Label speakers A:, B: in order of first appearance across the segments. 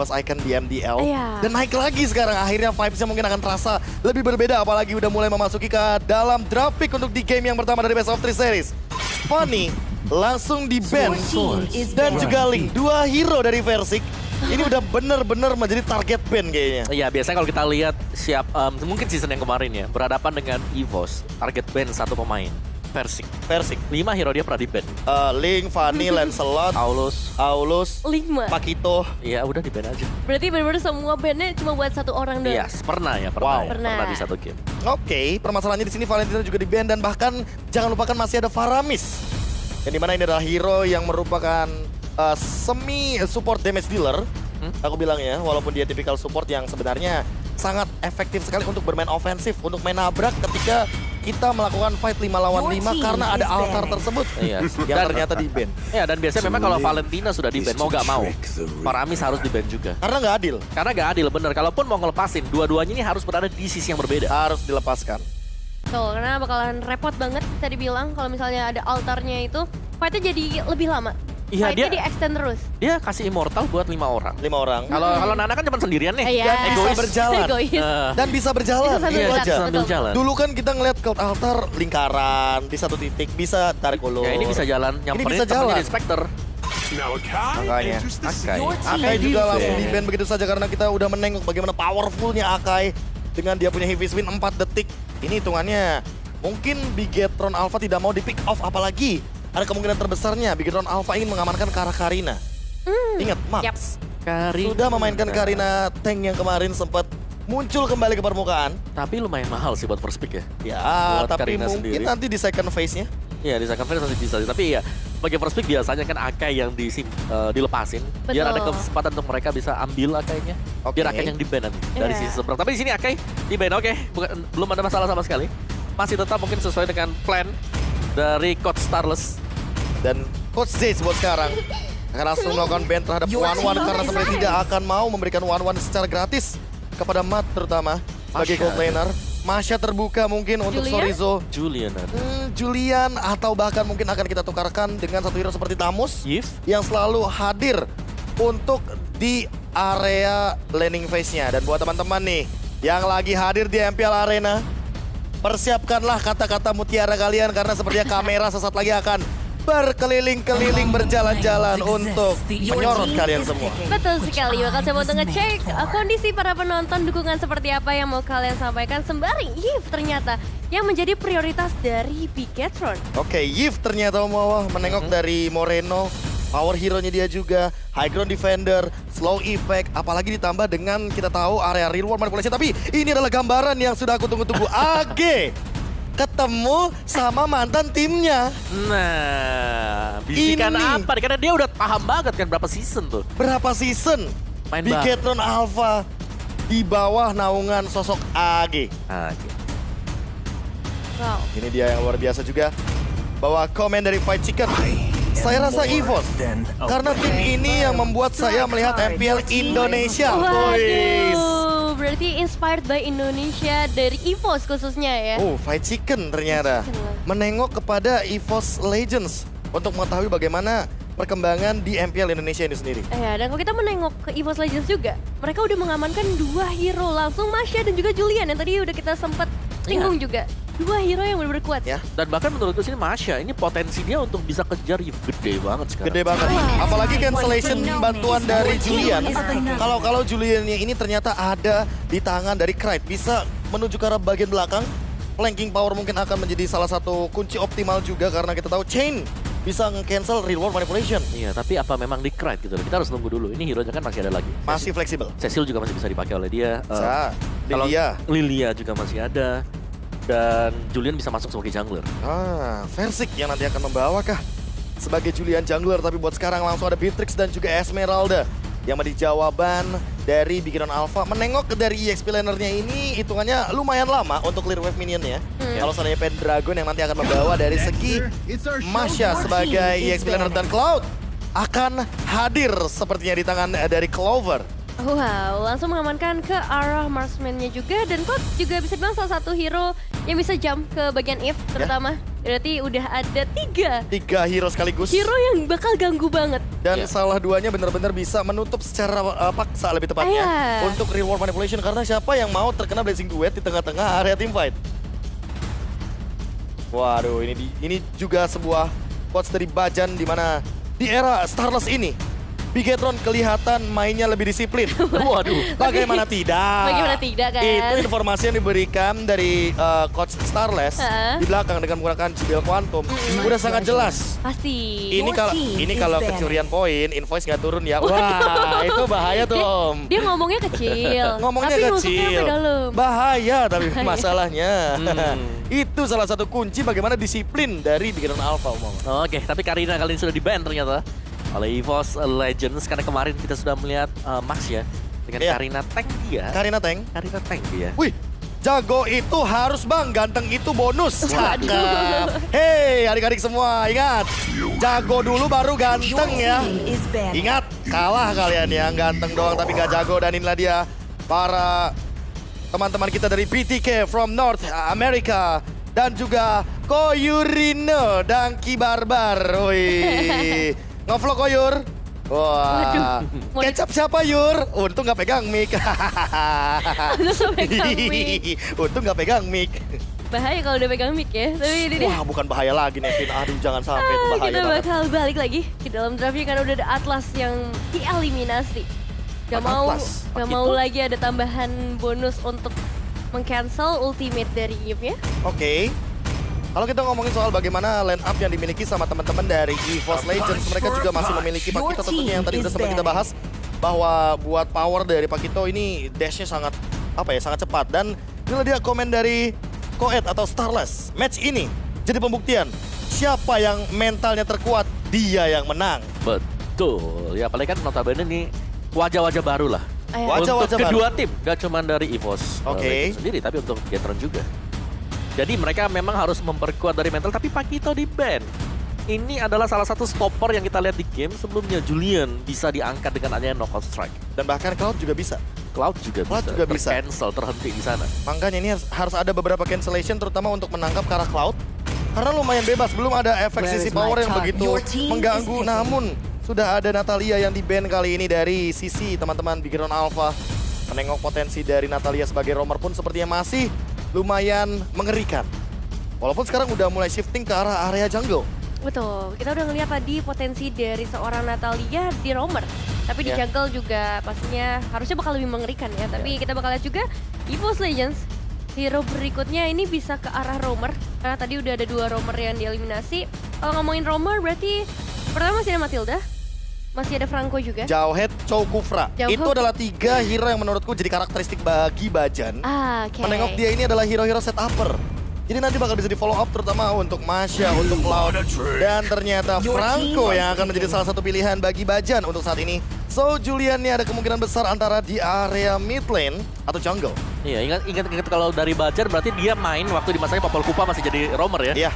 A: EVOS Icon di MDL.
B: Iya.
A: Dan naik lagi sekarang, akhirnya vibes-nya mungkin akan terasa lebih berbeda. Apalagi udah mulai memasuki ke dalam draft pick untuk di game yang pertama dari Best of 3 Series. Funny langsung di-ban dan juga Link, dua hero dari Versik. Ini udah bener-bener menjadi target ban kayaknya.
C: Iya, biasanya kalau kita lihat mungkin season yang kemarin ya, berhadapan dengan EVOS, target ban satu pemain. Versik. 5 hero dia pernah di-ban.
A: Link, Fanny, Lancelot, Aulus,
B: 5.
A: Pakito.
C: Iya, udah di-ban aja.
B: Berarti benar-benar semua bandnya cuma buat satu orang doang.
C: Iya, pernah
A: Wow.
B: Pernah.
C: di satu game.
A: Oke, permasalahannya di sini Valentino juga di-ban dan bahkan jangan lupakan masih ada Faramis. Yang dimana ini adalah hero yang merupakan semi support damage dealer. Aku bilang ya, walaupun dia tipikal support yang sebenarnya sangat efektif sekali untuk bermain ofensif, untuk main nabrak ketika kita melakukan fight 5 lawan 5 karena ada altar tersebut
C: Iya.
A: yang ternyata di-ban.
C: Iya, dan biasanya memang kalau Valentina sudah di-ban, mau gak mau, Faramis harus di-ban juga.
A: Karena nggak adil,
C: Karena gak adil, bener. Kalaupun mau ngelepasin, dua-duanya ini harus berada di sisi yang berbeda.
A: harus dilepaskan.
B: Tuh, karena bakalan repot banget bisa dibilang kalau misalnya ada altarnya itu, fightnya jadi lebih lama.
C: Iya,
B: Fightnya
C: dia-
B: di-extend terus.
C: Dia kasih immortal buat 5 orang.
A: 5 orang.
C: Kalau Nana kan cuma sendirian nih.
B: Iya.
A: Dan bisa berjalan.
B: Egois.
A: Dan bisa berjalan,
B: Bisa sambil
A: itu
B: jalan,
A: aja.
B: betul.
C: sambil jalan.
A: Dulu kan kita ngeliat Cult Altar lingkaran di satu titik, bisa tarik ulur.
C: Ya ini bisa jalan, nyamperin
A: bisa
C: temennya
A: jalan.
C: di Spectre.
A: Makanya, Akai
C: Akai
A: juga
C: di-ban.
A: langsung di-ban begitu saja karena kita udah menengok bagaimana powerfulnya Akai dengan dia punya heavy spin 4 detik. Ini hitungannya mungkin Bigetron Alpha tidak mau di pick off, apalagi ada kemungkinan terbesarnya Bigetron Alpha ingin mengamankan ke arah Karina. Ingat, Max
B: Yap.
A: sudah memainkan Karina tank yang kemarin sempat muncul kembali ke permukaan.
C: Tapi lumayan mahal sih buat first pick ya.
A: Ya,
C: Buat
A: tapi
C: Karina
A: mungkin
C: sendiri.
A: nanti di second phase-nya.
C: Iya, di second phase masih bisa. Tapi ya, sebagai first pick biasanya kan Akai yang dilepasin. Biar ada
B: Betul.
C: kesempatan untuk mereka bisa ambil Akainya.
A: Oke.
C: Biar Akai yang di-ban nanti dari
B: Iya.
C: sisi seberang. Tapi di sini Akai di-ban, oke. Belum ada masalah sama sekali. Masih tetap mungkin sesuai dengan plan dari Coach Starless.
A: Dan Coach Zace buat sekarang akan langsung melakukan ban terhadap One karena sebenarnya tidak akan mau memberikan One secara gratis kepada Matt terutama sebagai
C: Masha.
A: gold laner. Masha terbuka mungkin untuk
B: Julian?
A: Sorizo.
C: Julian ada.
A: Julian atau bahkan mungkin akan kita tukarkan dengan satu hero seperti Tamus
C: Yif.
A: yang selalu hadir untuk di area laning phase-nya. Dan buat teman-teman nih yang lagi hadir di MPL Arena, persiapkanlah kata-kata mutiara kalian karena sepertinya kamera sesaat lagi akan berkeliling-keliling berjalan-jalan untuk menyorot kalian semua.
B: Betul sekali, bakal coba untuk ngecek kondisi para penonton, dukungan seperti apa yang mau kalian sampaikan. Sembari Yves ternyata yang menjadi prioritas dari Bigetron.
A: Oke, Yves ternyata mau menengok dari Moreno. Power hero-nya dia juga, high ground defender, slow effect, apalagi ditambah dengan kita tahu area real world manipulation. Tapi ini adalah gambaran yang sudah aku tunggu-tunggu. AG ketemu sama mantan timnya.
C: Nah, bisikan
A: Ini.
C: apa nih? Karena dia udah paham banget kan berapa season tuh.
A: Berapa season
C: Main
A: Bigetron Alpha di bawah naungan sosok AG.
B: Wow.
A: Ini dia yang luar biasa juga. Bawa komen dari Fight Chicken. Saya rasa EVOS karena tim ini yang membuat saya melihat MPL Indonesia. Boys.
B: Waduh, berarti inspired by Indonesia dari EVOS khususnya ya.
A: Oh, Fight Chicken ternyata menengok kepada EVOS Legends untuk mengetahui bagaimana perkembangan di MPL Indonesia ini sendiri.
B: Ya, dan kalau kita menengok ke EVOS Legends juga, mereka udah mengamankan 2 hero langsung, Masha dan juga Julian yang tadi udah kita sempat singgung juga. 2 hero yang benar-benar kuat.
A: Ya.
C: Dan bahkan menurutku sini Masha, ini potensi dia untuk bisa kejar Yves gede banget sekarang.
A: Gede banget. Apalagi cancellation bantuan dari Julian. Kalau Juliannya ini ternyata ada di tangan dari Krite, bisa menuju ke arah bagian belakang. Flanking power mungkin akan menjadi salah satu kunci optimal juga karena kita tahu Chain bisa nge-cancel real world manipulation.
C: Iya, tapi apa memang di Krite gitu loh. Kita harus nunggu dulu. Ini hero-nya kan masih ada lagi.
A: Masih fleksibel.
C: Cecil juga masih bisa dipakai oleh dia. Kalau
A: Lilia.
C: Lilia juga masih ada. Dan Julian bisa masuk sebagai jungler.
A: Versik yang nanti akan membawakah sebagai Julian jungler, tapi buat sekarang langsung ada Beatrix dan juga Esmeralda yang menjadi jawaban dari Bigetron Alpha. Menengok dari EXP lanernya ini hitungannya lumayan lama untuk clear wave minionnya. Kalau seandainya Pendragon yang nanti akan membawa dari segi Masha sebagai EXP laner dan Cloud akan hadir sepertinya di tangan dari Clover.
B: Wow, langsung mengamankan ke arah marksman-nya juga. Dan Cloud juga bisa dibilang salah satu hero yang bisa jump ke bagian Eve terutama. Berarti udah ada 3
A: hero sekaligus.
B: hero yang bakal ganggu banget.
A: Dan
C: Iya.
A: salah duanya benar-benar bisa menutup secara paksa lebih tepatnya
B: Iya.
A: untuk reward manipulation, karena siapa yang mau terkena blazing duet di tengah-tengah area team fight. Waduh, ini juga sebuah quotes dari Bajan di mana di era Starless ini Bigetron kelihatan mainnya lebih disiplin.
C: Waduh.
A: Bagaimana tidak?
B: Bagaimana tidak, kan?
A: Itu informasi yang diberikan dari coach Starless di belakang dengan menggunakan Jubel Quantum. Udah sangat jelas.
B: Pasti.
A: Ini kalau kecurian poin, invoice nggak turun ya. Wah, itu bahaya tuh Om.
B: Dia ngomongnya kecil.
A: Ngomongnya
B: tapi nusuknya
A: kecil.
B: sampai dalam.
A: Bahaya tapi masalahnya.
C: Hmm.
A: Itu salah satu kunci bagaimana disiplin dari Bigetron Alpha Om.
C: Oke, tapi Karina kali ini sudah di-ban ternyata oleh EVOS Legends. Karena kemarin kita sudah melihat Max ya dengan
A: Iya.
C: Karina tank dia.
A: Karina Tank.
C: Karina tank dia.
A: Wih, jago itu harus bang, ganteng itu bonus. Cakep. Hei adik-adik semua, ingat. Jago dulu baru ganteng ya. Ingat, kalah kalian yang ganteng doang tapi gak jago. Dan inilah dia para teman-teman kita dari BTK from North America. Dan juga Koyurino Dangki Barbar. Wih, ngevlog Koyur. Wah,
B: Waduh.
A: kecap siapa Yur? Untung gak pegang mic.
B: Untung gak pegang mic.
A: Untung gak pegang mic.
B: Bahaya kalau udah pegang mic ya. Tapi ini dia.
A: Wah, bukan bahaya lagi Nevin. Aduh, jangan sampai itu bahaya
B: Kita
A: banget.
B: bakal balik lagi ke dalam draftnya karena udah ada Atlas yang dieliminasi. Gak
A: Atlas?
B: mau lagi ada tambahan bonus untuk meng-cancel ultimate dari Eve ya.
A: Oke. Kalau kita ngomongin soal bagaimana line up yang dimiliki sama teman-teman dari EVOS Legends, mereka juga masih memiliki Pakito tentunya yang tadi udah sempat kita bahas bahwa buat power dari Pakito ini dashnya sangat sangat cepat. Dan inilah dia komen dari Koet atau Starless. Match ini jadi pembuktian siapa yang mentalnya terkuat, dia yang menang.
C: Betul. Ya apalagi kan notabene nih wajah-wajah baru lah.
A: Wajah-wajah
C: untuk
A: baru.
C: kedua tim, gak cuma dari EVOS
A: Oke.
C: Legends sendiri, tapi untuk Bigetron juga. Jadi mereka memang harus memperkuat dari mental, tapi Pakito di ban. Ini adalah salah satu stopper yang kita lihat di game sebelumnya. Julian bisa diangkat dengan adanya knockout strike.
A: Dan bahkan Cloud juga bisa.
C: Cloud juga bisa. Cancel terhenti di sana.
A: Makanya ini harus ada beberapa cancellation terutama untuk menangkap ke arah Cloud. Karena lumayan bebas, belum ada efek sisi power yang begitu mengganggu. Namun sudah ada Natalia yang di-ban kali ini dari sisi teman-teman Bigetron Alpha. Menengok potensi dari Natalia sebagai roamer pun sepertinya masih lumayan mengerikan. Walaupun sekarang udah mulai shifting ke arah area jungle.
B: Betul, kita udah ngeliat tadi potensi dari seorang Natalia di roamer. Tapi di
A: Ya.
B: jungle juga pastinya harusnya bakal lebih mengerikan ya. Tapi kita bakal lihat juga EVOS Legends, hero berikutnya ini bisa ke arah roamer. Karena tadi udah ada 2 roamer yang dieliminasi. Kalau ngomongin roamer berarti pertama masih ada Matilda, masih ada Franco juga.
A: Jauhead, Chow Kufra.
B: Jauhead.
A: Itu adalah 3 hero yang menurutku jadi karakteristik bagi Bajan.
B: Oke.
A: Menengok dia ini adalah hero-hero setupper. Jadi nanti bakal bisa di follow up terutama untuk Masya, untuk Cloud. Dan ternyata Franco yang akan menjadi salah satu pilihan bagi Bajan untuk saat ini. So Julian ini ada kemungkinan besar antara di area mid lane atau jungle.
C: Iya, ingat kalau dari Bajar berarti dia main waktu di masanya Popol Kupa masih jadi roamer ya.
A: Iya,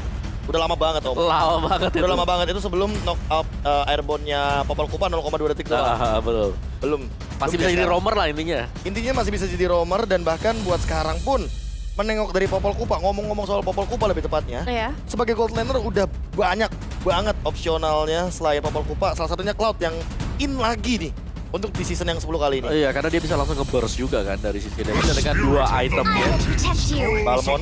A: udah lama banget Om.
C: Lama banget itu.
A: Udah lama banget itu sebelum knockout airborne-nya Popol Kupa 0,2 detik doang.
C: Betul.
A: Belum.
C: Masih
A: Belum
C: bisa
A: dia
C: jadi
A: sekarang.
C: roamer lah intinya.
A: Intinya masih bisa jadi roamer dan bahkan buat sekarang pun menengok dari Popol Kupa, ngomong-ngomong soal Popol Kupa lebih tepatnya.
B: Ya.
A: Sebagai gold laner udah banyak banget opsionalnya selain Popol Kupa. Salah satunya Cloud yang in lagi nih untuk di season yang 10 kali ini.
C: Iya, karena dia bisa langsung nge-burst juga kan dari sisi dia dengan 2 itemnya.
A: Balmon,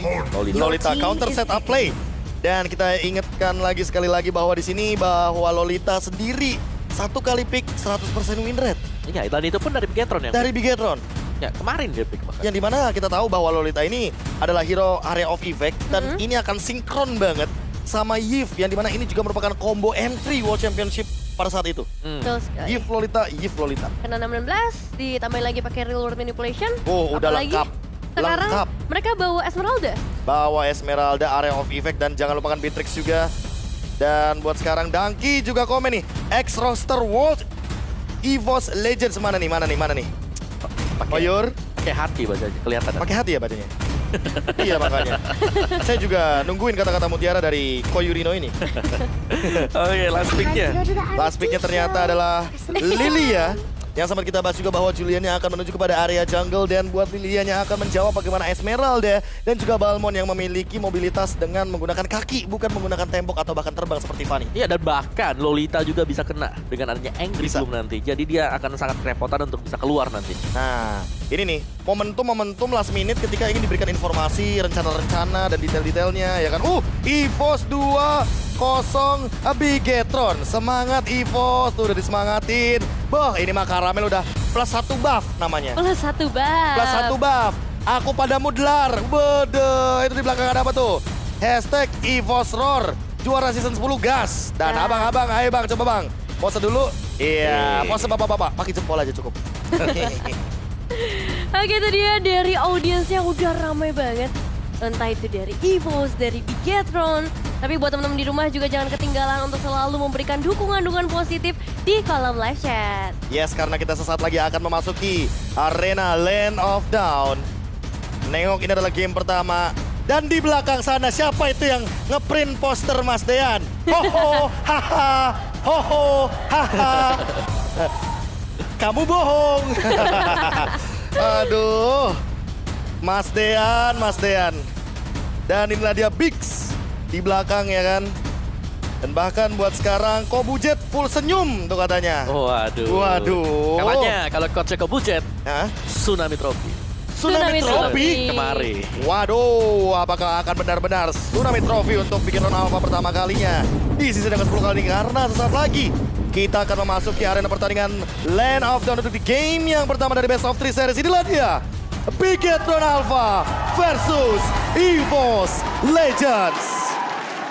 A: Lolita counter setup play. Dan kita ingatkan lagi sekali lagi bahwa di sini bahwa Lolita sendiri 1 kali pick 100% win rate
C: Iya, dan itu pun dari Bigetron yang
A: dari Bigetron.
C: ya, kemarin dia pick bahkan.
A: Yang dimana kita tahu bahwa Lolita ini adalah hero area of effect dan ini akan sinkron banget sama Yves yang dimana ini juga merupakan combo entry World Championship pada saat itu.
B: Betul sekali.
A: Yves Lolita, Yves Lolita.
B: Kena 6-16, ditambahin lagi pakai real world manipulation.
A: Oh, udah
B: Apalagi
A: lengkap.
B: Sekarang
A: Lengkap.
B: mereka bawa Esmeralda.
A: Bawa Esmeralda, area of effect dan jangan lupakan Beatrix juga. Dan buat sekarang Dangki juga komen nih, X roster World EVOS Legends mana nih? Koyur,
C: Pakai hati bacanya, kelihatan.
A: pakai hati ya bacanya. Iya makanya. Saya juga nungguin kata-kata mutiara dari Koyurino ini.
C: Oke, last picknya.
A: Last picknya ternyata adalah Lilia. Yang sempat kita bahas juga bahwa Julian yang akan menuju kepada area jungle dan buat Lilian yang akan menjawab bagaimana Esmeralda dan juga Balmond yang memiliki mobilitas dengan menggunakan kaki bukan menggunakan tembok atau bahkan terbang seperti Fanny.
C: Iya, dan bahkan Lolita juga bisa kena dengan adanya Angry Bloom nanti. Jadi dia akan sangat kerepotan untuk bisa keluar nanti.
A: Nah, ini nih momentum last minute ketika ingin diberikan informasi, rencana-rencana dan detail-detailnya ya kan. EVOS 2-0 Bigetron. Semangat EVOS, tuh udah disemangatin. Boh, ini mah Karamel udah plus 1 buff namanya.
B: Plus 1 buff.
A: Plus 1 buff. Aku padamu Dlar. Bede, itu di belakang ada apa tuh? Hashtag EVOS Roar. Juara season 10 gas. Dan abang-abang, ayo bang, coba bang. Pose dulu. Iya, pose bapak-bapak. Pakai jempol aja cukup.
B: Oke, itu dia dari audiens yang udah ramai banget. Entah itu dari EVOS, dari Bigetron. Tapi buat teman-teman di rumah juga jangan ketinggalan untuk selalu memberikan dukungan-dukungan positif di kolom live chat.
A: Yes, karena kita sesaat lagi akan memasuki arena Land of Dawn. Nengok, ini adalah game pertama. Dan di belakang sana siapa itu yang ngeprint poster Mas Dean? Hoho, haha, hoho, haha. Kamu bohong. Aduh. Mas Dean. Dan inilah dia Biggs di belakang ya kan. Dan bahkan buat sekarang Kobujet full senyum tuh katanya. Waduh.
C: Katanya kalau coachnya Kobujet,
A: Hah?
C: Tsunami Trophy.
A: Tsunami Trophy.
C: Kemari.
A: Waduh, apakah akan benar-benar Tsunami Trophy untuk Bigetron Alpha pertama kalinya di season yang ke-10 kali ini? Karena sesaat lagi kita akan memasuki arena pertandingan Land of Dawn untuk di game yang pertama dari Best of 3 series. Inilah dia, Bigetron Alpha versus EVOS Legends.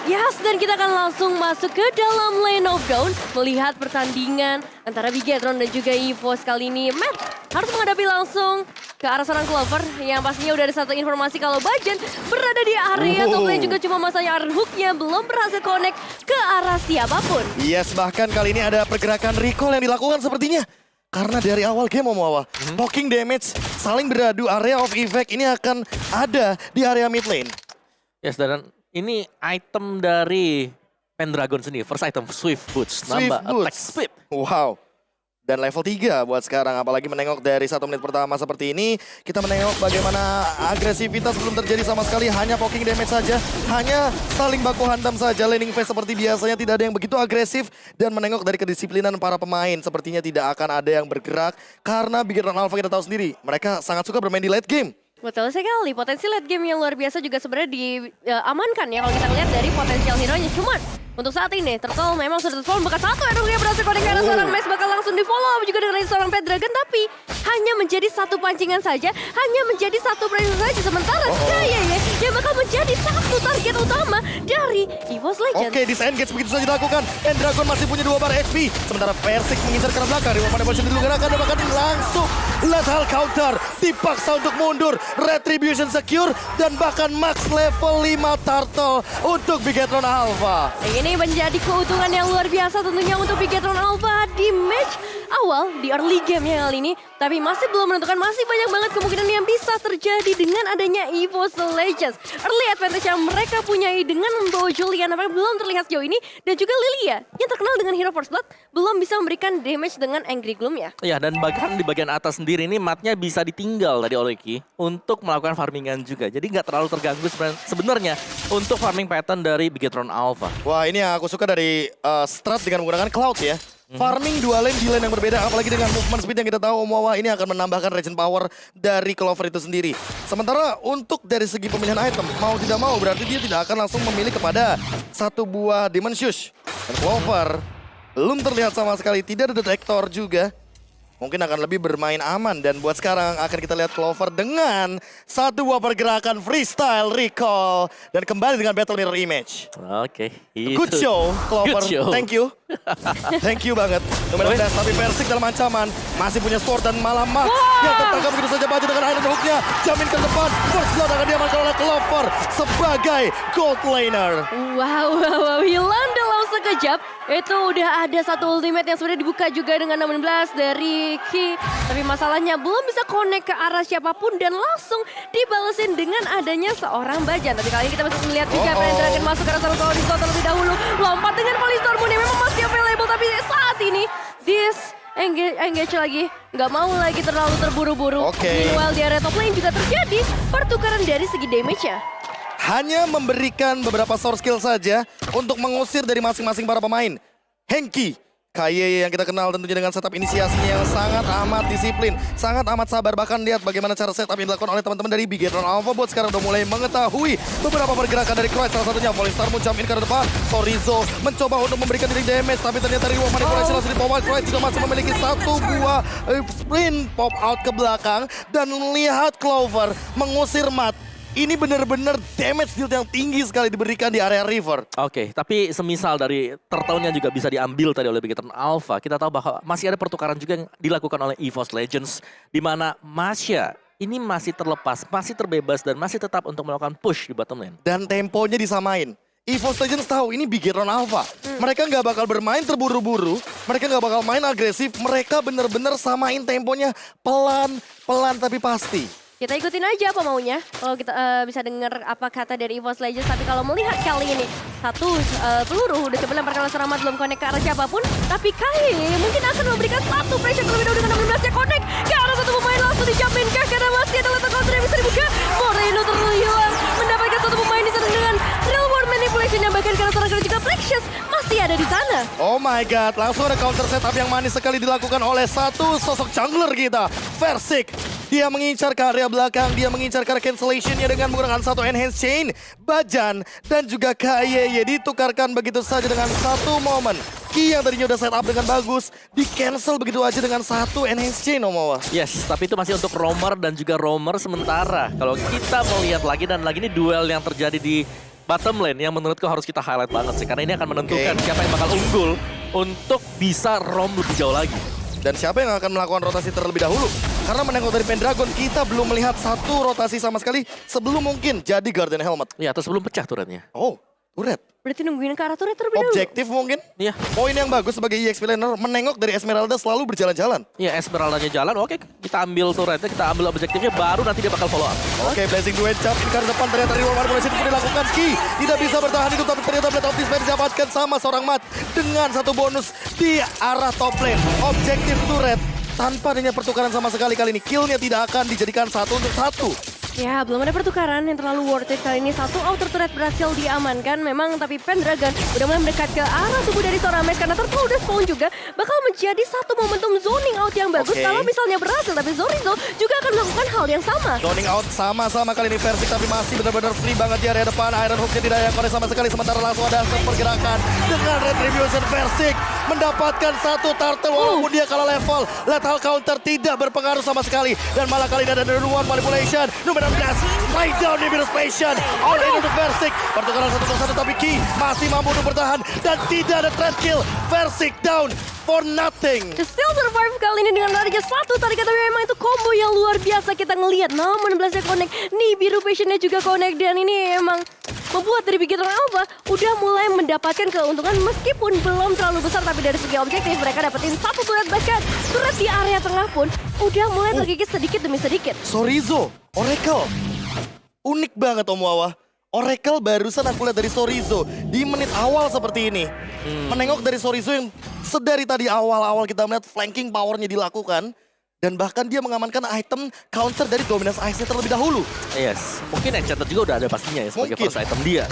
B: Yes, dan kita akan langsung masuk ke dalam Land of Dawn melihat pertandingan antara Bigetron dan juga EVOS kali ini. Matt harus menghadapi langsung ke arah seorang Clover yang pastinya udah ada satu informasi kalau Bajan berada di area top lane juga cuma masanya Iron Hook-nya belum berhasil connect ke arah siapapun.
A: Yes, bahkan kali ini ada pergerakan recall yang dilakukan sepertinya. Karena dari awal game Omawa, poking damage saling beradu, area of effect ini akan ada di area mid lane.
C: Yes, dan ini item dari Pendragon sendiri, first item Swift Boots, nambah attack speed.
A: Wow. Dan level 3 buat sekarang, apalagi menengok dari 1 menit pertama seperti ini. Kita menengok bagaimana agresivitas belum terjadi sama sekali, hanya poking damage saja. Hanya saling baku hantam saja, laning phase seperti biasanya tidak ada yang begitu agresif. Dan menengok dari kedisiplinan para pemain, sepertinya tidak akan ada yang bergerak. Karena Bigetron Alpha kita tahu sendiri, mereka sangat suka bermain di late game.
B: Betul sekali, potensi late game yang luar biasa juga sebenarnya diamankan ya kalau kita lihat dari potensial hero-nya. Cuman untuk saat ini, Turtle memang sudah transform bekas satu Erungnya berhasil connect karena seorang Mace bakal langsung di follow juga dengan seorang Pendragon. Tapi hanya menjadi satu pancingan saja, hanya menjadi satu pressure saja. Sementara Skye yang bakal menjadi satu target utama dari EVOS Legends.
A: Oke, disengage begitu saja dilakukan. Pendragon masih punya 2 bar HP. Sementara Persik mengincar ke arah belakang. Reward Manipulation diluncurkan dan bahkan langsung lethal counter. Dipaksa untuk mundur. Retribution secure. Dan bahkan max level 5 Turtle untuk Bigetron Alpha.
B: Ini menjadi keuntungan yang luar biasa tentunya untuk Bigetron Alpha di match awal di early game ya kali ini. Tapi masih belum menentukan, masih banyak banget kemungkinan yang bisa terjadi dengan adanya EVOS Legends. Early advantage yang mereka punyai dengan membawa Julian apa belum terlihat sejauh ini. Dan juga Lilia yang terkenal dengan hero First Blood belum bisa memberikan damage dengan Angry Gloom ya.
C: Ya, dan bahkan di bagian atas sendiri ini matnya bisa ditinggal tadi oleh Ki untuk melakukan farmingan juga. Jadi nggak terlalu terganggu sebenarnya untuk farming pattern dari Bigetron Alpha.
A: Wah, ini yang aku suka dari strat dengan menggunakan Cloud ya. Farming 2 lane di lane yang berbeda, apalagi dengan movement speed yang kita tahu Omawa ini akan menambahkan regen power dari Clover itu sendiri. Sementara untuk dari segi pemilihan item, mau tidak mau berarti dia tidak akan langsung memilih kepada satu buah Demon Shoes. Dan Clover belum terlihat sama sekali, tidak ada detektor juga. Mungkin akan lebih bermain aman dan buat sekarang akan kita lihat Clover dengan satu buah pergerakan freestyle recall dan kembali dengan battle mirror image.
C: Oke.
A: Good show, Clover.
C: Good show.
A: Thank you. Thank you banget. Lumayan das, tapi Persik dalam ancaman. Masih punya sword dan malah Max yang tertangkap begitu saja baju dengan Iron Hook-nya. Jamin ke depan. First blood akan diamankan oleh Clover sebagai gold laner.
B: Wow. Hilang dalam sekejap. Itu udah ada satu ultimate yang sudah dibuka juga dengan 16 dari Ki. Tapi masalahnya belum bisa connect ke arah siapapun dan langsung dibalesin dengan adanya seorang Bajan. Tapi kali ini kita masih melihat juga Pendragon masuk ke arah seorang Tony terlebih dahulu. Lompat dengan Polystorm ini memang masih available, tapi saat ini this engage lagi. Nggak mau lagi terlalu terburu-buru.
A: Oke.
B: Meanwhile di area top lane juga terjadi pertukaran dari segi damage-nya.
A: Hanya memberikan beberapa source skill saja untuk mengusir dari masing-masing para pemain. Hengki, KYY yang kita kenal tentunya dengan setup inisiasinya yang sangat amat disiplin, sangat amat sabar. Bahkan lihat bagaimana cara setup yang dilakukan oleh teman-teman dari Bigetron Alpha Bot sekarang udah mulai mengetahui beberapa pergerakan dari Kroid. Salah satunya Falling Star jump in ke depan. Sorizo mencoba untuk memberikan diri damage, tapi ternyata reward manipulation langsung di-pop out. Kroid juga masih memiliki satu buah sprint pop out ke belakang. Dan lihat Clover mengusir Mat. Ini benar-benar damage deal yang tinggi sekali diberikan di area river.
C: Oke, tapi semisal dari turtle-nya juga bisa diambil tadi oleh Bigetron Alpha, kita tahu bahwa masih ada pertukaran juga yang dilakukan oleh EVOS Legends, di mana Masya ini masih terlepas, masih terbebas, dan masih tetap untuk melakukan push di bottom lane.
A: Dan temponya disamain. EVOS Legends tahu ini Bigetron Alpha. Mereka nggak bakal bermain terburu-buru, mereka nggak bakal main agresif, mereka benar-benar samain temponya pelan-pelan tapi pasti.
B: Kita ikutin aja apa maunya. Kalau kita bisa dengar apa kata dari EVOS Legends. Tapi kalau melihat kali ini satu peluru udah coba lemparkan langsung Rahmat, belum connect ke arah siapapun. Tapi kali ini mungkin akan memberikan satu pressure terlebih dahulu dengan 16-nya connect ke arah satu pemain, langsung dijamin kah karena masih ada letak counter yang bisa dibuka. Moreno terhilang mendapatkan satu pemain di sana dengan real world manipulation yang bahkan karena seorang juga Precious masih ada di sana.
A: Oh my god, langsung ada counter setup yang manis sekali dilakukan oleh satu sosok jungler kita, Versik. Dia mengincar ke area belakang, dia mengincar ke arah cancellation-nya dengan menggunakan satu enhance chain. Bajan dan juga KYY ditukarkan begitu saja dengan satu momen. Ki yang tadinya udah setup dengan bagus, di cancel begitu aja dengan satu enhance chain, Omawa.
C: Yes, tapi itu masih untuk roamer dan juga roamer sementara. Kalau kita melihat lagi dan lagi ini duel yang terjadi di bottom lane yang menurutku harus kita highlight banget sih. Karena ini akan menentukan siapa yang bakal unggul untuk bisa roam lebih jauh lagi.
A: Dan siapa yang akan melakukan rotasi terlebih dahulu? Karena menengok dari Pendragon, kita belum melihat satu rotasi sama sekali sebelum mungkin jadi Guardian Helmet.
C: Ya, atau sebelum pecah turretnya.
A: Oh, turret.
B: Berarti nungguin ke arah turret terlebih dahulu.
A: Objektif mungkin?
C: Iya.
A: Poin yang bagus sebagai EXP laner, menengok dari Esmeralda selalu berjalan-jalan.
C: Iya, Esmeralda-nya jalan, oke kita ambil turretnya, kita ambil objektifnya, baru nanti dia bakal follow up.
A: Oke, Blazing Duet jump in ke depan, ternyata reward manipulation pun dilakukan. Ki tidak bisa bertahan hidup, tapi ternyata Blade of Despair didapatkan sama seorang Mat dengan satu bonus di arah top lane. Objektif turret tanpa adanya pertukaran sama sekali kali ini. Killnya tidak akan dijadikan 1 untuk 1.
B: Ya, belum ada pertukaran yang terlalu worth it kali ini. Satu outer turret berhasil diamankan. Memang tapi Pendragon udah mulai mendekat ke arah tubuh dari seorang Max. Karena Turtle udah spawn juga. Bakal menjadi satu momentum zoning out yang bagus. Kalau misalnya berhasil. Tapi Zorizo juga akan melakukan hal yang sama.
A: Zoning out sama-sama kali ini Versik. Tapi masih benar-benar free banget di area depan. Iron Hook-nya tidak yang konek sama sekali. Sementara langsung ada pergerakan. Dengan Retribution Versik mendapatkan satu turtle. Walaupun dia kalah level. Lethal counter tidak berpengaruh sama sekali. Dan malah kali ini ada One Manipulation. Nomor 16, straight down di middle station. All in untuk Versik. Pertukaran 1-1 tapi Ki masih mampu untuk bertahan. Dan tidak ada trend kill. Versik down for nothing.
B: Still survive kali ini dengan larinya satu tarikan. Tapi memang itu combo yang luar biasa kita ngelihat. Namun 16-nya connect. Nih biru passionnya juga connect. Dan ini emang membuat dari Bigetron Alpha udah mulai mendapatkan keuntungan meskipun belum terlalu besar. Tapi dari segi objektif mereka dapetin satu turret, bahkan turret di area tengah pun udah mulai terkikis sedikit demi sedikit.
A: Sorizo, Oracle. Unik banget Om Wawa. Oracle barusan aku lihat dari Sorizo di menit awal seperti ini. Menengok dari Sorizo yang sedari tadi awal-awal kita melihat flanking powernya dilakukan. Dan bahkan dia mengamankan item counter dari Dominance Ice-nya terlebih dahulu.
C: Yes, mungkin Enchanted juga udah ada pastinya ya sebagai
A: Mungkin.
C: first item dia.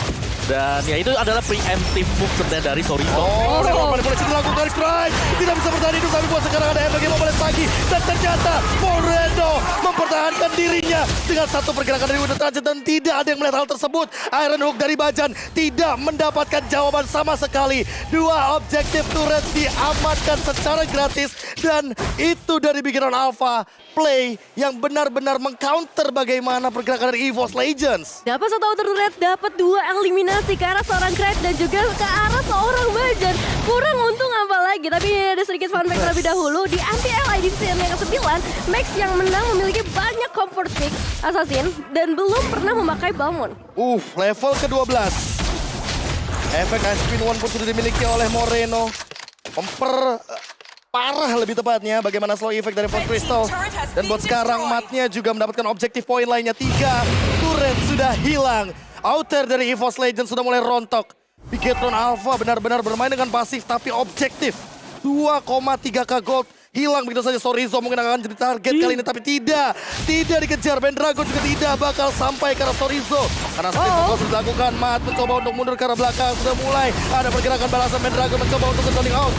C: Dan ya itu adalah preemptive move sebenarnya dari Sorizo.
A: Oh, manipulasi dilakukan dari Strike. Tidak bisa bertahan hidup, tapi buat sekarang ada MLG Mobiles lagi. Dan ternyata Moreno mempertahankan dirinya dengan satu pergerakan dari Wonder Transit. Dan tidak ada yang melihat hal tersebut. Iron Hook dari Bajan tidak mendapatkan jawaban sama sekali. Dua objektif turret diamankan secara gratis. Dan itu dari Bigetron Alpha. Play yang benar-benar mengcounter bagaimana pergerakan dari EVOS Legends.
B: Dapat satu outer turret, dapat dua eliminasi ke arah seorang Kraid dan juga ke arah seorang Bajan. Kurang untung apa lagi, tapi ada sedikit fun fact terlebih dahulu. Di anti-LI di season yang ke-9, Max yang menang memiliki banyak comfort pick Assassin dan belum pernah memakai Balmond.
A: Level ke-12. Efek Ice Queen One pun sudah dimiliki oleh Moreno. Parah lebih tepatnya bagaimana slow effect dari Fort Crystal. Dan buat sekarang Matnya juga mendapatkan objektif poin lainnya. 3 turret sudah hilang. Outer dari EVOS Legends sudah mulai rontok. Bigetron Alpha benar-benar bermain dengan pasif tapi objektif. 2,3k gold hilang begitu saja. Sorizo mungkin akan jadi target kali ini, tapi tidak dikejar. Pendragon juga tidak bakal sampai ke arah Sorizo. Karena split fokus sudah dilakukan, Matt mencoba untuk mundur ke arah belakang. Sudah mulai ada pergerakan balasan. Pendragon mencoba untuk controlling out.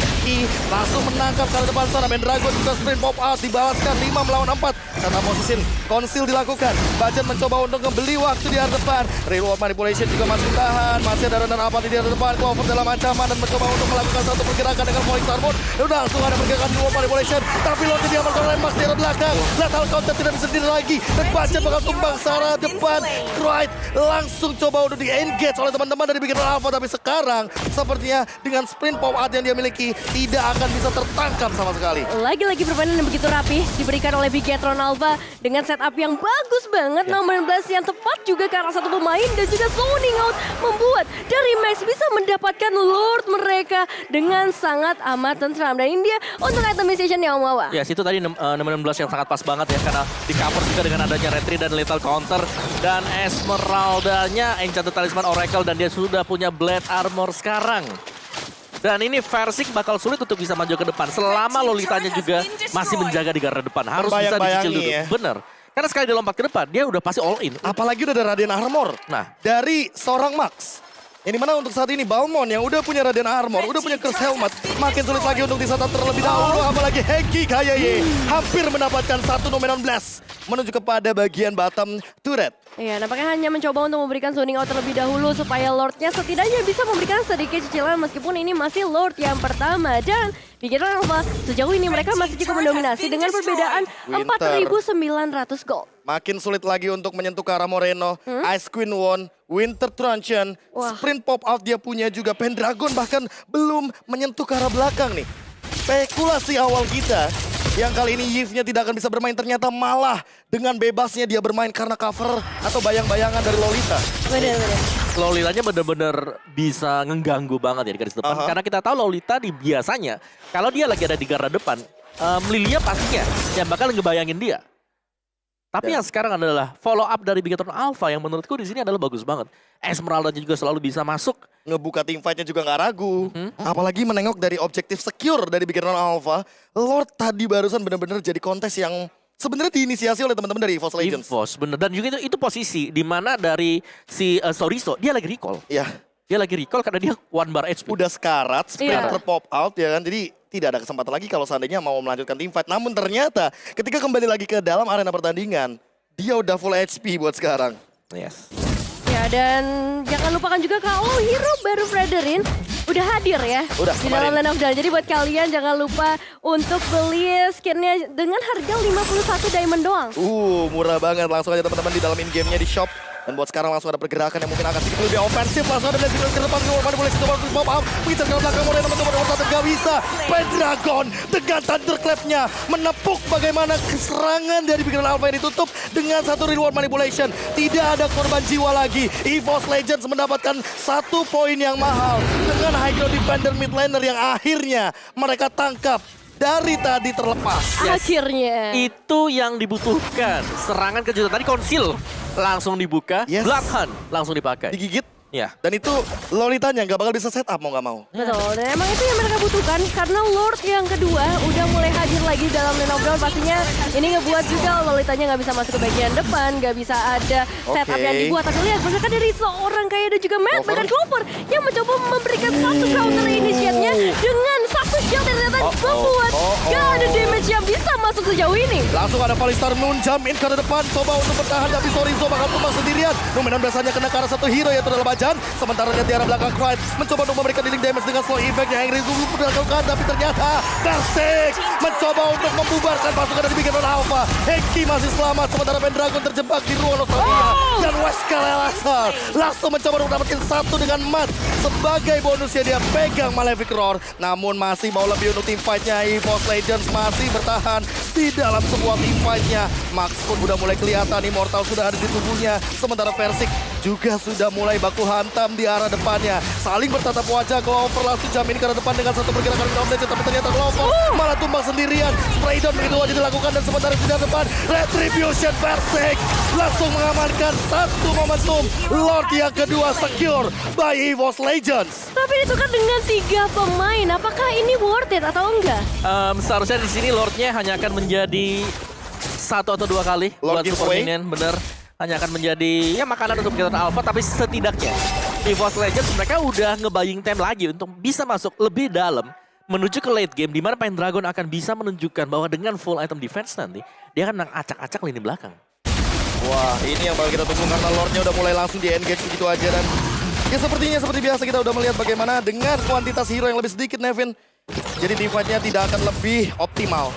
A: Langsung menangkap ke arah depan sana. Pendragon juga sprint pop out, dibalaskan 5 melawan 4. Karena posisi konsil dilakukan. Bajan mencoba untuk membeli waktu di arah depan. Reward manipulation juga masih tahan. Masih ada runner apa di arah depan. Clover dalam ancaman dan mencoba untuk melakukan satu pergerakan dengan Phoenix Armor. Udah langsung ada pergerakan reward manipulation. Tapi Lord diamankan oleh Max di arah belakang. Lethal counter tidak bisa sendiri lagi. Dan Bajan bakal tumbang searah depan. Right langsung coba untuk di-engage oleh teman-teman dari Beacon Alpha. Tapi sekarang sepertinya dengan sprint pop out yang dia miliki tidak akan bisa tertangkap sama sekali.
B: Lagi-lagi permainan yang begitu rapi diberikan oleh Bigetron Alpha dengan setup yang bagus banget. Nomor 16 yang tepat juga ke arah satu pemain dan juga zoning out membuat dari Max bisa mendapatkan Lord mereka dengan sangat amat tentram. Dan ini dia untuk itemization yang Mawa.
C: Ya, situ tadi nomor 16 yang sangat pas banget ya, karena di cover juga dengan adanya retri dan lethal counter. Dan Esmeralda-nya Enchanted Talisman Oracle dan dia sudah punya Blade Armor sekarang. Dan ini Versik bakal sulit untuk bisa maju ke depan selama Lolitanya juga masih menjaga di garda depan. Harus bisa dicicil dulu.
A: Ya.
C: Bener. Karena sekali dia lompat ke depan, dia udah pasti all in.
A: Apalagi udah ada Radiant Armor dari seorang Max. Yang dimana untuk saat ini Balmond yang udah punya Radiant Armor, udah punya Curse Helmet, makin sulit lagi untuk disantap terlebih dahulu. Apalagi Heki Kayaye hampir mendapatkan satu Numenon Blast menuju kepada bagian bottom turret.
B: Iya, nampaknya hanya mencoba untuk memberikan zoning out terlebih dahulu supaya Lordnya setidaknya bisa memberikan sedikit cicilan meskipun ini masih Lord yang pertama. Dan Bigetron Alpha sejauh ini mereka masih cukup mendominasi dengan perbedaan 4.900 gold.
A: Makin sulit lagi untuk menyentuh ke arah Moreno. Ice Queen won, Winter Truncheon, sprint pop out dia punya juga. Pendragon bahkan belum menyentuh ke arah belakang nih. Spekulasi awal kita yang kali ini Yves-nya tidak akan bisa bermain, ternyata malah dengan bebasnya dia bermain karena cover atau bayang-bayangan dari Lolita.
B: Bener-bener.
C: Lolitanya bener-bener bisa ngeganggu banget ya di garis depan. Karena kita tahu Lolita biasanya kalau dia lagi ada di garda depan, Lilia pastinya yang bakal ngebayangin dia. Tapi yang sekarang adalah follow up dari Bigetron Alpha yang menurutku di sini adalah bagus banget. Esmeralda juga selalu bisa masuk.
A: Ngebuka team fight-nya juga nggak ragu. Apalagi menengok dari objektif secure dari Bigetron Alpha. Lord tadi barusan benar-benar jadi kontes yang sebenarnya diinisiasi oleh teman-teman dari EVOS Legends.
C: EVOS, bener. Dan juga itu posisi di mana dari si Sorizo, dia lagi recall.
A: Iya.
C: Dia lagi recall karena dia 1 bar HP.
A: Udah sekarat, sprinter pop out ya kan. Jadi tidak ada kesempatan lagi kalau seandainya mau melanjutkan team fight. Namun ternyata ketika kembali lagi ke dalam arena pertandingan, dia udah full HP buat sekarang.
C: Yes.
B: Ya, dan jangan lupakan juga kalau hero baru Frederin udah hadir ya di dalam Land of Dawn. Jadi buat kalian jangan lupa untuk beli skinnya dengan harga 51 diamond doang.
A: Murah banget. Langsung aja teman-teman di dalam in-game-nya di shop. Dan buat sekarang langsung ada pergerakan yang mungkin akan sedikit lebih ofensif. Langsung ada blessing ke depan. Keluar boleh coba untuk pop up. Mengincar ke belakang. Moreno mencoba untuk gak bisa. Pendragon dengan Thunderclap-nya menepuk bagaimana serangan dari Bigetron Alpha yang ditutup dengan satu reward manipulation. Tidak ada korban jiwa lagi. EVOS Legends mendapatkan 1 poin yang mahal dengan high ground defender mid laner yang akhirnya mereka tangkap. Dari tadi terlepas.
B: Akhirnya.
C: Itu yang dibutuhkan. Serangan kejutan tadi konsil langsung dibuka. Bloodhunt langsung dipakai.
A: Digigit.
C: Ya.
A: Dan itu Lolitanya nggak bakal bisa setup mau nggak mau.
B: Betul, dan emang itu yang mereka butuhkan karena Lord yang kedua udah mulai hadir lagi dalam Land of Dawn. Pastinya ini ngebuat juga Lolitanya nggak bisa masuk ke bagian depan, nggak bisa ada setup yang dibuat. Tapi lihat mereka dari seorang kayak ada juga Matt bahkan Clover yang mencoba memberikan satu counter initiate-nya dengan satu shot yang ternyata membuat gak ada damage yang bisa masuk sejauh ini.
A: Langsung ada Palistar Moon jump in ke depan, coba untuk bertahan tapi Sorizo bakal tumbang sendirian. Numenon biasanya kena ke arah satu hero yaitu adalah Bajan. Sementara dia di arah belakang Quiet mencoba untuk memberikan dealing damage dengan slow impact yang Henry Zulu sudah lakukan, tapi ternyata Versik mencoba untuk membubarkan pasukan dari Bigetron Alpha. Heki masih selamat, sementara Pendragon terjebak di ruang Nostalgia. Dan Wesker Elasar langsung mencoba untuk mendapatkan satu dengan Matt. Sebagai bonusnya dia pegang Malefic Roar, namun masih mau lebih untuk team fight-nya. EVOS Legends masih bertahan di dalam sebuah team fight-nya. Max pun udah mulai kelihatan, Immortal sudah ada di tubuhnya. Sementara Versik juga sudah mulai baku hantam di arah depannya. Saling bertatap wajah. Clover langsung jamin ke arah depan dengan satu pergerakan Win of Nature, tapi ternyata Clover malah tumbang sendirian. Spray down begitu wajah dilakukan dan sementara di depan Retribution Persik langsung mengamankan satu momentum. Lord yang kedua secure by EVOS Legends.
B: Tapi ditukar dengan 3 pemain. Apakah ini worth it atau enggak?
C: Seharusnya di sini Lordnya hanya akan menjadi 1 atau 2 kali
A: Lord
C: buat support
A: giveaway.
C: minion, bener. Hanya akan menjadi ya makanan untuk Bigetron Alpha, tapi setidaknya EVOS Legends mereka udah nge-buying time lagi untuk bisa masuk lebih dalam menuju ke late game, di mana Pendragon akan bisa menunjukkan bahwa dengan full item defense nanti dia akan acak-acak lini belakang.
A: Wah, ini yang bakal kita tunggu karena Lordnya udah mulai langsung di-engage begitu aja. Dan ya sepertinya seperti biasa kita udah melihat bagaimana dengan kuantitas hero yang lebih sedikit, Nevin. Jadi teamfight-nya tidak akan lebih optimal.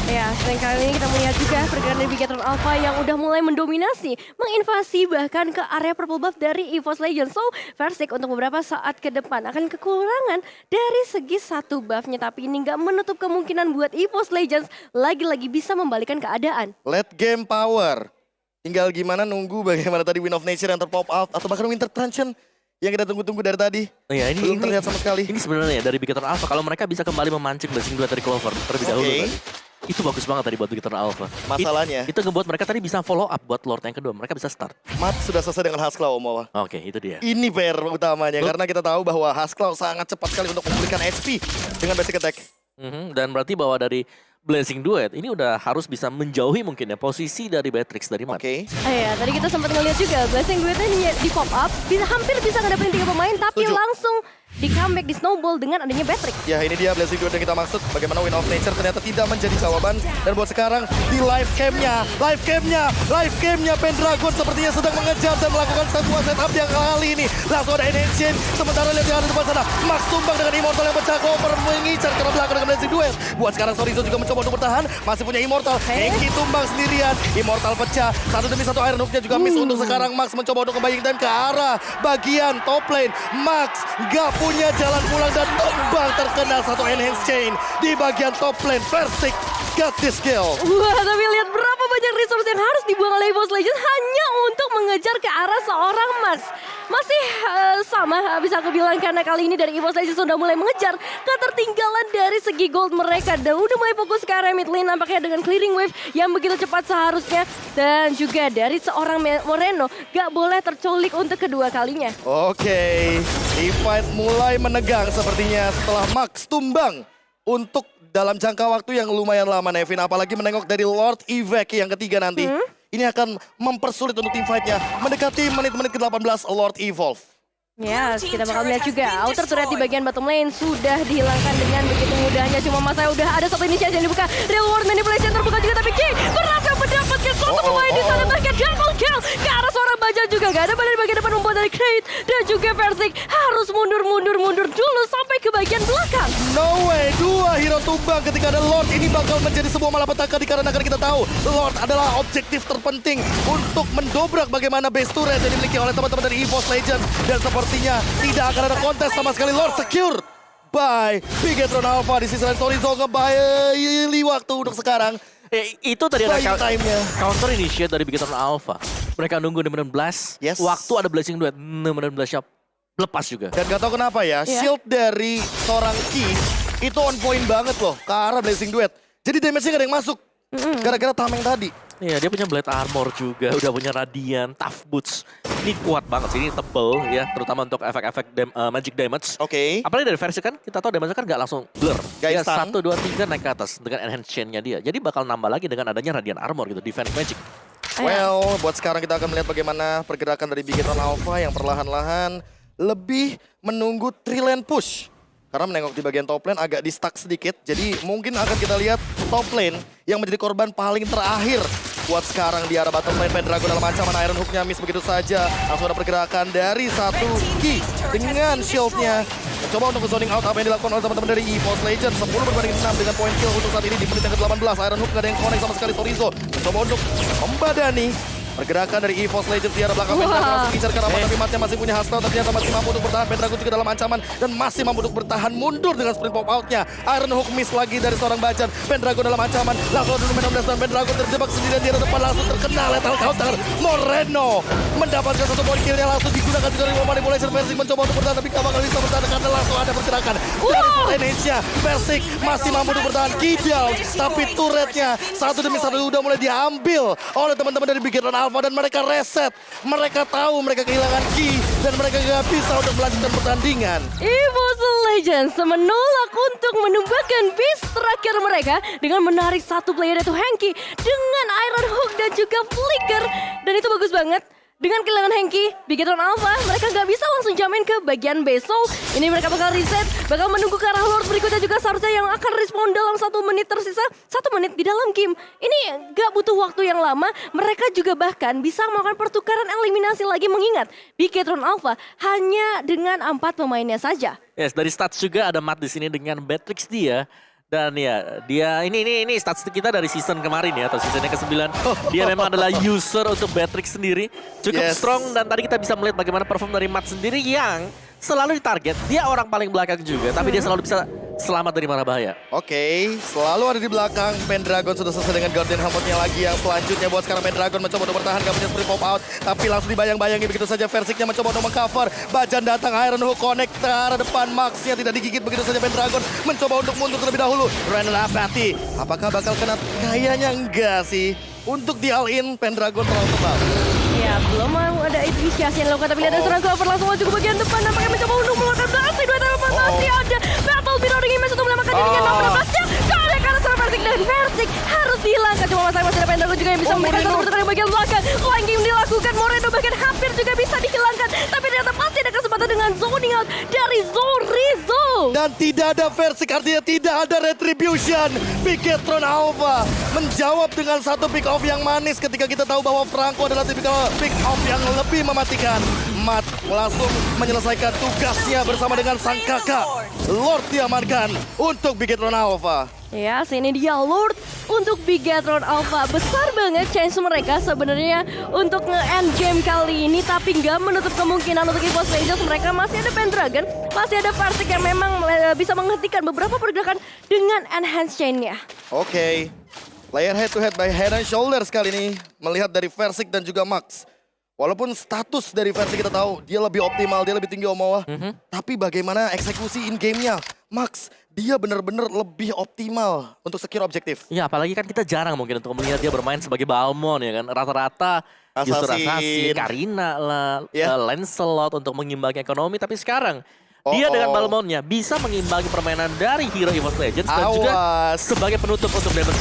B: Ya, selain kali ini kita melihat juga pergerakan dari Bigetron Alpha yang udah mulai mendominasi, menginvasi bahkan ke area purple buff dari EVOS Legends. So, Versik untuk beberapa saat ke depan akan kekurangan dari segi satu buffnya. Tapi ini nggak menutup kemungkinan buat EVOS Legends lagi-lagi bisa membalikan keadaan.
A: Late game power. Tinggal gimana nunggu bagaimana tadi Win of Nature yang terpop out atau bahkan Winter Truncheon yang kita tunggu-tunggu dari tadi.
C: Ya, ini
A: belum terlihat sama sekali.
C: Ini sebenarnya dari Bigetron Alpha kalau mereka bisa kembali memancing Blessing 2 dari Clover terlebih dahulu tadi. Itu bagus banget tadi buat Bigetron Alpha.
A: Masalahnya
C: Itu ngebuat mereka tadi bisa follow up buat Lord yang kedua. Mereka bisa start.
A: Mat sudah selesai dengan Haskell, Omawa.
C: Oke, itu dia.
A: Ini PR utamanya karena kita tahu bahwa Haskell sangat cepat sekali untuk memberikan HP dengan basic attack.
C: Dan berarti bahwa dari Blessing Duet ini udah harus bisa menjauhi mungkin ya posisi dari Beatrix dari Mat.
A: Oke.
B: Ya, tadi kita sempat ngeliat juga Blessing Duetnya di pop up, hampir bisa ngadepin 3 pemain, tapi
A: Setuju.
B: langsung di comeback, di snowball dengan adanya Beatrix.
A: Ya, ini dia Blessing Duet yang kita maksud. Bagaimana Win of Nature ternyata tidak menjadi jawaban. Dan buat sekarang di live camnya Pendragon sepertinya sedang mengejar dan melakukan satu setup yang kali ini. Langsung ada Enhancing. Sementara lihat di arah depan sana. Max tumbang dengan Immortal yang pecah. Clover mengincar ke belakang dengan Blessing Duet. Buat sekarang Sorizo juga mencoba untuk bertahan. Masih punya Immortal. Henki tumbang sendirian. Immortal pecah. Satu demi satu Iron Hook-nya juga miss untuk sekarang. Max mencoba untuk nge-buying time ke arah bagian top lane. Max gak punya jalan pulang dan tumbang terkena satu enhance chain di bagian top lane. Versik got this kill.
B: Wah, tapi lihat berapa banyak resource yang harus dibuang oleh EVOS Legends hanya untuk mengejar ke arah seorang Max. Masih sama bisa aku bilang karena kali ini dari EVOS Legends sudah mulai mengejar ketertinggalan dari segi gold mereka dan udah mulai fokus ke area mid lane nampaknya dengan clearing wave yang begitu cepat seharusnya dan juga dari seorang Moreno gak boleh terculik untuk kedua kalinya.
A: Oke, fight mulai menegang sepertinya setelah Max tumbang untuk dalam jangka waktu yang lumayan lama, Nevin. Apalagi menengok dari Lord Evac yang ketiga nanti. Ini akan mempersulit untuk tim fight-nya. Mendekati menit-menit ke-18 Lord Evolve.
B: Ya, kita bakal lihat juga outer turret di bagian bottom lane sudah dihilangkan dengan begitu mudahnya. Cuma masa udah ada satu inisiasi yang dibuka. Real world manipulation terbuka juga, tapi King berhasil mendapatkan satu pemain di sana. Mereka double kill ke arah seorang baja juga. Gak ada di bagian depan umpan dari Crate dan juga Versik harus mundur dulu sampai ke bagian belakang.
A: No way, 2 hero tumbang ketika ada Lord. Ini bakal menjadi sebuah malapetaka dikarenakan kita tahu Lord adalah objektif terpenting untuk mendobrak bagaimana base turret yang dimiliki oleh teman-teman dari EVOS Legends. Dan sepertinya tidak akan ada kontes sama sekali. Lord secure by Bigetron Alpha. Di sisi lain Sorizo kembali waktu untuk sekarang.
C: Itu tadi ada
A: time-nya.
C: counter initiate dari Bigetron Alpha. Mereka nunggu nemenin blast.
A: Yes.
C: Waktu ada Blessing Duet, nemenin blastnya lepas juga.
A: Dan gak tau kenapa ya, shield dari seorang Ki itu on point banget loh ke arah Blessing Duet. Jadi damage-nya gak ada yang masuk. Gara-gara tameng tadi.
C: Iya, dia punya blade armor juga, udah punya radiant, tough boots. Ini kuat banget sih, ini tebel ya, terutama untuk efek-efek magic damage.
A: Oke.
C: Apalagi dari versi kan, kita tahu damage kan nggak langsung blur.
A: Gak
C: Dia
A: instan.
C: 1, 2, 3 naik ke atas dengan enhance chain-nya dia. Jadi bakal nambah lagi dengan adanya radiant armor gitu, defense magic.
A: Well, buat sekarang kita akan melihat bagaimana pergerakan dari Bigetron Alpha yang perlahan-lahan lebih menunggu 3 lane push. Karena menengok di bagian top lane agak di-stuck sedikit. Jadi mungkin akan kita lihat top lane yang menjadi korban paling terakhir. Buat sekarang di arah bottom lane, Pendragon dalam ancaman, Iron Hook-nya miss begitu saja. Langsung ada pergerakan dari satu Ki dengan shield-nya. Mencoba untuk zoning out apa yang dilakukan oleh teman-teman dari EVOS Legends. 10 berbanding 6 dengan point kill untuk saat ini di menit yang ke-18. Iron Hook gak ada yang connect sama sekali. Sorizo mencoba untuk membadani Pergerakan dari EVOS Legends di arah belakang Pendragon langsung incar ke rapat, tapi matnya masih punya Hustle, ternyata masih mampu untuk bertahan. Pendragon juga dalam ancaman dan masih mampu untuk bertahan mundur dengan sprint pop outnya. Iron Hook miss lagi dari seorang Bajan. Pendragon dalam ancaman, langsung dulu Menom dan Pendragon terjebak sendirian di arah depan, langsung terkena lethal counter. Moreno mendapatkan satu poin killnya, langsung digunakan juga dari Manipulation. Versik mencoba untuk bertahan, tapi gak bakal bisa bertahan karena langsung ada pergerakan dari Indonesia. Versik masih mampu untuk bertahan, Kidal, tapi turretnya satu demi satu udah mulai diambil oleh teman-teman dari Bigetron Alpha dan mereka reset. Mereka tahu mereka kehilangan Ki dan mereka gak bisa untuk melanjutkan pertandingan.
B: EVOS Legends menolak untuk menumbangkan base terakhir mereka dengan menarik satu player yaitu Henki dengan Iron Hook dan juga Flicker. Dan itu bagus banget. Dengan kehilangan Henki, Bigetron Alpha, mereka nggak bisa langsung jamin ke bagian base. So, ini mereka bakal reset, bakal menunggu ke arah Lord berikutnya juga seharusnya yang akan respon dalam 1 menit tersisa. 1 menit di dalam game. Ini nggak butuh waktu yang lama, mereka juga bahkan bisa melakukan pertukaran eliminasi lagi mengingat Bigetron Alpha hanya dengan 4 pemainnya saja.
C: Yes, dari stats juga ada Matt di sini dengan Beatrix dia. Dan ya, dia ini statistik kita dari season kemarin ya, atau seasonnya ke-9. Dia memang adalah user untuk Beatrix sendiri. Cukup strong dan tadi kita bisa melihat bagaimana perform dari Matt sendiri yang selalu ditarget. Dia orang paling belakang juga, tapi dia selalu bisa selamat dari mara bahaya.
A: Oke, selalu ada di belakang. Pendragon sudah selesai dengan Guardian Helmetnya lagi. Yang selanjutnya buat sekarang Pendragon mencoba untuk bertahan, gak punya sprint pop out. Tapi langsung dibayang-bayangi begitu saja. Versiknya mencoba untuk mengcover. Bajan datang, Iron Hook connect ke arah depan. Maxnya tidak digigit begitu saja. Pendragon mencoba untuk mundur terlebih dahulu. Randall Apathy, apakah bakal kena? Kayaknya enggak sih. Untuk di all-in, Pendragon terlalu tebal.
B: Ya, belum mau ada inisiasi yang dilakukan, tapi lihat ada seorang cover langsung maju ke bagian depan. Nampaknya mencoba untuk mengeluarkan blast. Dua teman masih ada. Battle Mirroring Image untuk menyelamatkan dirinya. Namun nampaknya ada karena seorang Versik dan Versik harus dihilangkan. Cuma masalah masih ada Pendragon juga yang bisa memberikan satu pertukaran di bagian belakang. Flanking dilakukan, Moreno bahkan hampir juga bisa dihilangkan. Tapi ternyata masih ada kesempatan dengan zoning out dari Zorizo.
A: Dan tidak ada Versik, artinya tidak ada retribution. Bigetron Alpha menjawab dengan satu pick off yang manis ketika kita tahu bahwa Franco adalah tipikal pick off yang lebih mematikan. Matt langsung menyelesaikan tugasnya bersama dengan sang kakak. Lord diamankan untuk Bigetron Alpha.
B: Ya, sini dia Lord untuk Bigetron Alpha. Besar banget chance mereka sebenarnya untuk nge-end game kali ini, tapi nggak menutup kemungkinan untuk EVOS Legends. Mereka masih ada Pendragon, masih ada Versik yang memang bisa menghentikan beberapa pergerakan dengan enhance chain-nya.
A: Oke, player head to head by head and shoulders kali ini melihat dari Versik dan juga Max. Walaupun status dari Versik kita tahu dia lebih optimal, dia lebih tinggi Omoa, tapi bagaimana eksekusi in game-nya? Max, dia benar-benar lebih optimal untuk secure objektif.
C: Ya, apalagi kan kita jarang mungkin untuk melihat dia bermain sebagai Balmond ya kan. Rata-rata user Assassin, Karina lah, Lancelot untuk mengimbangi ekonomi. Tapi sekarang dia dengan Balmondnya bisa mengimbangi permainan dari hero EVOS Legends dan juga sebagai penutup untuk damage.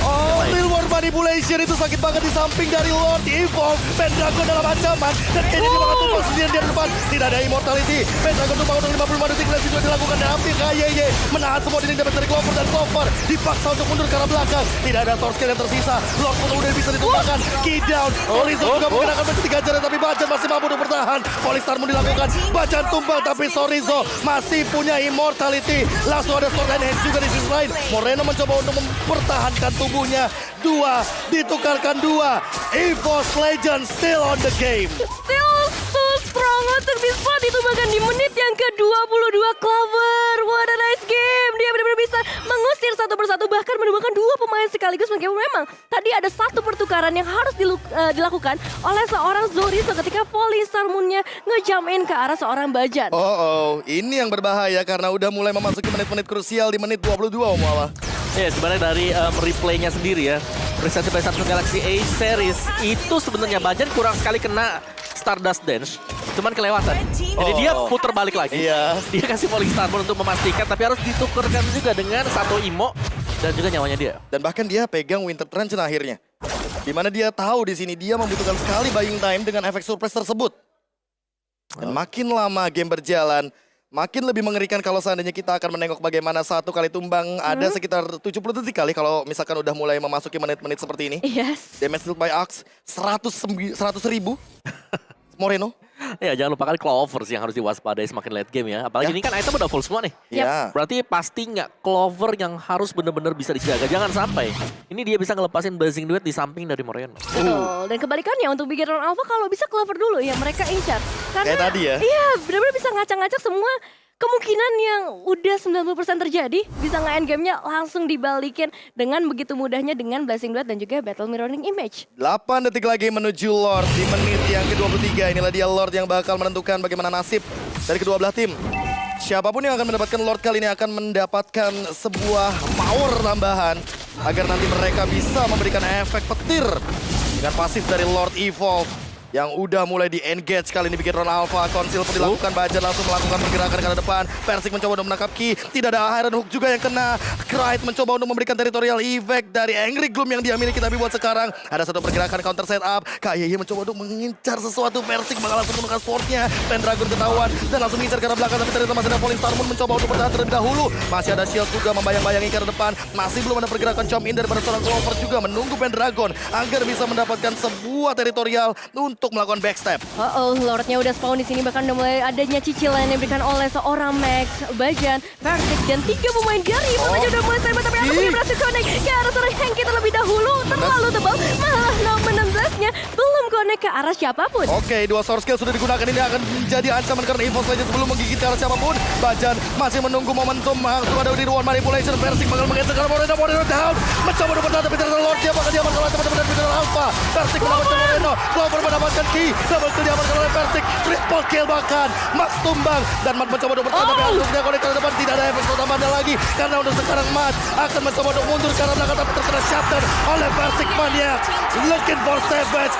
A: Real World Manipulation itu sakit banget di samping dari Lord Evolve. Pendragon dalam ancaman dan kayaknya dia bakal tumpah sendirian di depan. Tidak ada immortality. Pendragon tumpah untuk 55 detik dan juga dilakukan dan hampir KYY menahan semua dinding damage dari Clover dan Clover dipaksa untuk mundur ke arah belakang. Tidak ada source kill yang tersisa. Lord pun udah bisa ditumpahkan. Key down. Horizon juga menggunakan bertiga jalan tapi Bajan masih mampu untuk bertahan. Polystar pun dilakukan. Bajan tumbang tapi Sorizo masih punya immortality. Langsung ada sword and hands juga di sisi lain. Moreno mencoba untuk mempertahankan tubuhnya. 2 ditukarkan 2. EVOS Legends still on the game.
B: Still so strong untuk bisa ditumbangkan di menit yang ke-22. Clover, what a nice game. Dia benar-benar bisa mengusir satu persatu, bahkan menumbangkan 2 pemain sekaligus. Memang tadi ada satu pertukaran yang harus dilakukan oleh seorang Zorizo ketika Polystar Moon-nya ngejump in ke arah seorang Bajan.
A: Ini yang berbahaya karena udah mulai memasuki menit-menit krusial di menit 22 Omoa.
C: Ya, sebenarnya dari replaynya sendiri ya, prestasi Samsung Galaxy A Series itu sebenarnya Bajan kurang sekali kena Stardust Dance, cuman kelewatan. Jadi dia putar balik lagi. Dia kasih Polystar Moon untuk memastikan, tapi harus ditukarkan juga dengan satu Imo dan juga nyawanya dia.
A: Dan bahkan dia pegang Winter Trench akhirnya. Dimana dia tahu di sini dia membutuhkan sekali buying time dengan efek surprise tersebut. Dan makin lama game berjalan, makin lebih mengerikan kalau seandainya kita akan menengok bagaimana satu kali tumbang ada sekitar 70 detik kali kalau misalkan udah mulai memasuki menit-menit seperti ini.
B: Yes.
A: Damage dealt by Axe 100.000 Moreno.
C: Ya jangan lupakan Clover sih yang harus diwaspadai semakin late game ya. Apalagi
A: Ya.
C: ini kan item udah full semua nih.
A: Ya.
C: Berarti pasti nggak Clover yang harus benar-benar bisa dijaga. Jangan sampai. Ini dia bisa ngelepasin Blazing Duet di samping dari Moreno.
B: Betul. Dan kebalikannya untuk Beginner Alpha kalau bisa Clover dulu ya mereka incar. Karena
A: Kayak tadi ya.
B: iya benar-benar bisa ngacak-ngacak semua kemungkinan yang udah 90% terjadi. Bisa nge-end gamenya langsung dibalikin dengan begitu mudahnya dengan Blazing Duet dan juga Battle Mirroring Image.
A: 8 detik lagi menuju Lord di menit yang ke-23. Inilah dia Lord yang bakal menentukan bagaimana nasib dari kedua belah tim. Siapapun yang akan mendapatkan Lord kali ini akan mendapatkan sebuah power tambahan agar nanti mereka bisa memberikan efek petir dengan pasif dari Lord Evolve yang udah mulai di-engage kali ini bikin Ron Alpha. Konsil pun dilakukan, Bajan langsung melakukan pergerakan ke depan. Persik mencoba untuk menangkap Ki, tidak ada Iron Hook juga yang kena. Krite mencoba untuk memberikan territorial effect dari Angry Gloom yang dia miliki, tapi buat sekarang ada satu pergerakan counter setup. KYY mencoba untuk mengincar sesuatu, Persik bakal langsung menggunakan swordnya. Pendragon ketahuan dan langsung mengincar ke arah belakang, tapi ternyata masih ada Falling Star Moon mencoba untuk bertahan terlebih dahulu. Masih ada Shield juga membayang-bayangi ke arah depan. Masih belum ada pergerakan Chom in daripada seorang Clover juga menunggu Pendragon agar bisa mendapatkan sebuah territorial untuk melakukan backstab.
B: Lordnya udah spawn di sini, bahkan udah mulai adanya cicilan yang diberikan oleh seorang Max, Bajan, Persik dan 3 pemain dari Evolve aja udah mulai standby, tapi Anugerah berhasil connect ke arah seorang Hanky terlebih dahulu. Terlalu tebal, malah nomor 16-nya belum connect ke arah siapapun.
A: Oke, dua source skill sudah digunakan, ini akan menjadi ancaman karena Evolve Legends belum menggigit ke arah siapapun. Bajan masih menunggu momentum, langsung ada di ruang manipulation. Persik bakal mengejar ke arah Moreno down. Mencoba untuk bertahan, tapi ternyata Lordnya bakal diamankan oleh teman-teman dari Beginner Alpha. Persik mendapatkan Moreno, Clover mendapatkan Ki, double kill diamankan oleh Persik. Triple kill bahkan, Max tumbang. Dan Mat mencoba untuk bertahan, tapi Anugerah connect ke depan. Tidak ada efek tambahan lagi, karena untuk sekarang Mat akan mencoba untuk mundur ke arah belakang, tapi terkena shutdown oleh Persik Mania. Looking for Savage.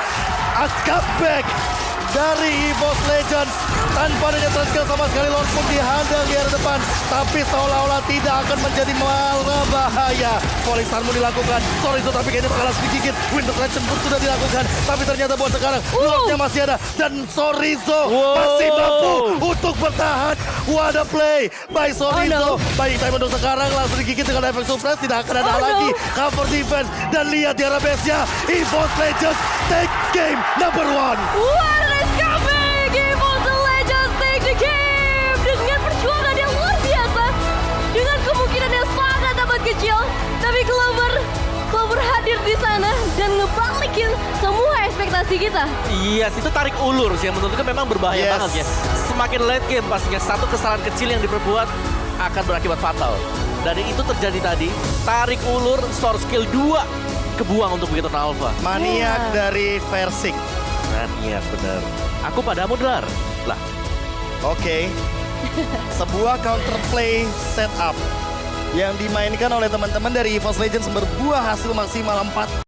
A: A comeback dari EVOS Legends tanpa adanya skill sama sekali. Lord pun dihadang di arah depan, tapi seolah-olah tidak akan menjadi malah bahaya. Falling Star Moon dilakukan, Sorizo tapi kayaknya bakal langsung digigit. Window Collection pun sudah dilakukan, tapi ternyata buat sekarang Lordnya masih ada dan Sorizo masih mampu untuk bertahan. What a play by Sorizo. Baik time untuk sekarang langsung digigit dengan efek suppress, tidak akan ada lagi cover defense. Dan lihat di arah base-nya, EVOS Legends take game number 1.
B: What is coming? Evolve Legends take the game dengan perjuangan yang luar biasa, dengan kemungkinan yang sangat amat kecil, tapi Clover hadir di sana dan ngebalikin semua ekspektasi kita.
C: Yes, itu tarik ulur sih yang menurutku memang berbahaya banget ya. Semakin late game pastinya satu kesalahan kecil yang diperbuat akan berakibat fatal. Dan itu terjadi tadi, tarik ulur, source skill 2 kebuang untuk Beginner Alpha.
A: Maniak dari Persik.
C: Maniak bener. Aku padamu Dlar. Lah,
A: Oke. Sebuah counterplay setup yang dimainkan oleh teman-teman dari EVOS Legends berbuah hasil maksimal 4